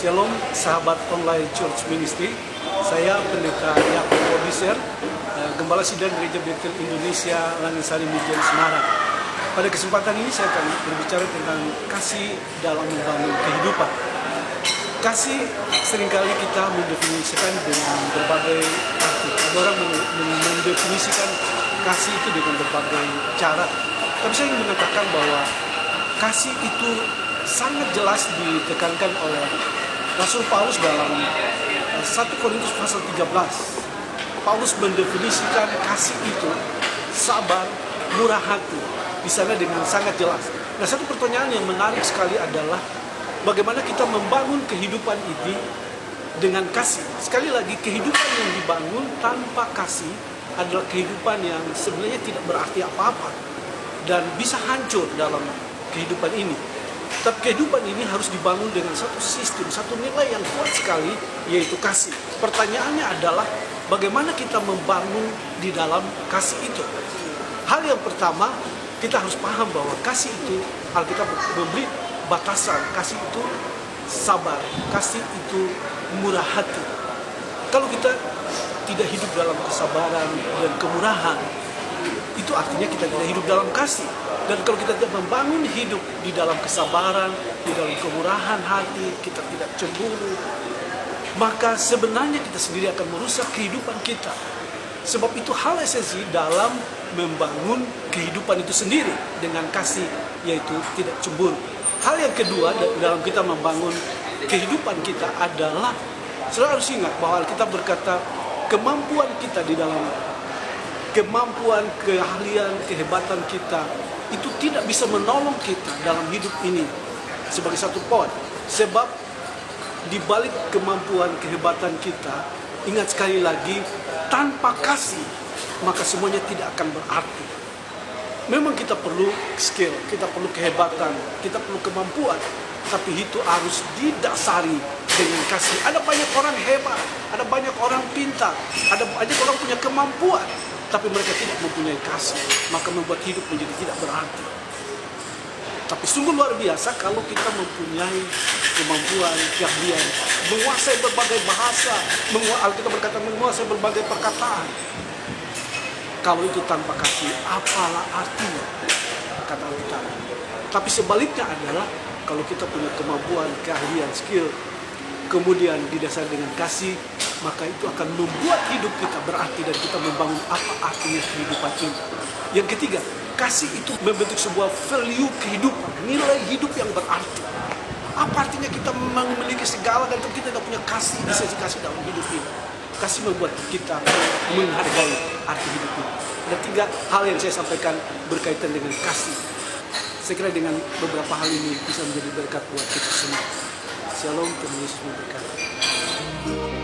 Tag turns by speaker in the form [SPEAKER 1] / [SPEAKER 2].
[SPEAKER 1] Shalom sahabat online Church Ministry. Saya Pendeta Yakub Produser, Gembala Sidang Gereja Bethel Indonesia Langisari Mijen Semarang. Pada kesempatan ini saya akan berbicara tentang kasih dalam membangun kehidupan. Kasih seringkali kita mendefinisikan dengan berbagai arti. Orang mendefinisikan kasih itu dengan berbagai cara. Tapi saya ingin mengatakan bahwa kasih itu sangat jelas ditekankan oleh Rasul Paulus dalam 1 Korintus pasal 13. Paulus mendefinisikan kasih itu sabar, murah hati. Di sana dengan sangat jelas. Nah, satu pertanyaan yang menarik sekali adalah bagaimana kita membangun kehidupan ini dengan kasih. Sekali lagi, kehidupan yang dibangun tanpa kasih adalah kehidupan yang sebenarnya tidak berarti apa-apa dan bisa hancur dalam kehidupan ini. Tapi kehidupan ini harus dibangun dengan satu sistem, satu nilai yang kuat sekali, yaitu kasih. Pertanyaannya adalah bagaimana kita membangun di dalam kasih itu. Hal yang pertama, kita harus paham bahwa kasih itu, Alkitab memberi batasan. Kasih itu sabar, kasih itu murah hati. Kalau kita tidak hidup dalam kesabaran dan kemurahan, itu artinya kita tidak hidup dalam kasih. Dan kalau kita tidak membangun hidup di dalam kesabaran, di dalam kemurahan hati, kita tidak cemburu, maka sebenarnya kita sendiri akan merusak kehidupan kita. Sebab itu hal esensi dalam membangun kehidupan itu sendiri dengan kasih, yaitu tidak cemburu. Hal yang kedua dalam kita membangun kehidupan kita adalah, saudara harus ingat bahwa kita berkata kemampuan kita di dalam kemampuan, keahlian, kehebatan kita itu tidak bisa menolong kita dalam hidup ini sebagai satu poin. Sebab di balik kemampuan, kehebatan kita, ingat sekali lagi, tanpa kasih maka semuanya tidak akan berarti. Memang kita perlu skill, kita perlu kehebatan, kita perlu kemampuan, tapi itu harus didasari dengan kasih. Ada banyak orang hebat, ada banyak orang pintar, ada banyak orang punya kemampuan, tapi mereka tidak mempunyai kasih, maka membuat hidup menjadi tidak berarti. Tapi sungguh luar biasa kalau kita mempunyai kemampuan, keahlian, menguasai berbagai bahasa, Alkitab berkata menguasai berbagai perkataan. Kalau itu tanpa kasih, apalah artinya, kata Alkitab. Tapi sebaliknya adalah kalau kita punya kemampuan, keahlian, skill, kemudian didasari dengan kasih, maka itu akan membuat hidup kita berarti dan kita membangun apa artinya kehidupan ini. Yang ketiga, kasih itu membentuk sebuah value kehidupan, nilai hidup yang berarti. Apa artinya kita memiliki segala dan kita tidak punya kasih, esensi kasih dalam hidup ini? Kasih membuat kita menghargai arti hidup ini. Ada 3 hal yang saya sampaikan berkaitan dengan kasih. Saya kira dengan beberapa hal ini bisa menjadi berkat buat kita semua. Shalom, Tuhan Yesus memberkati.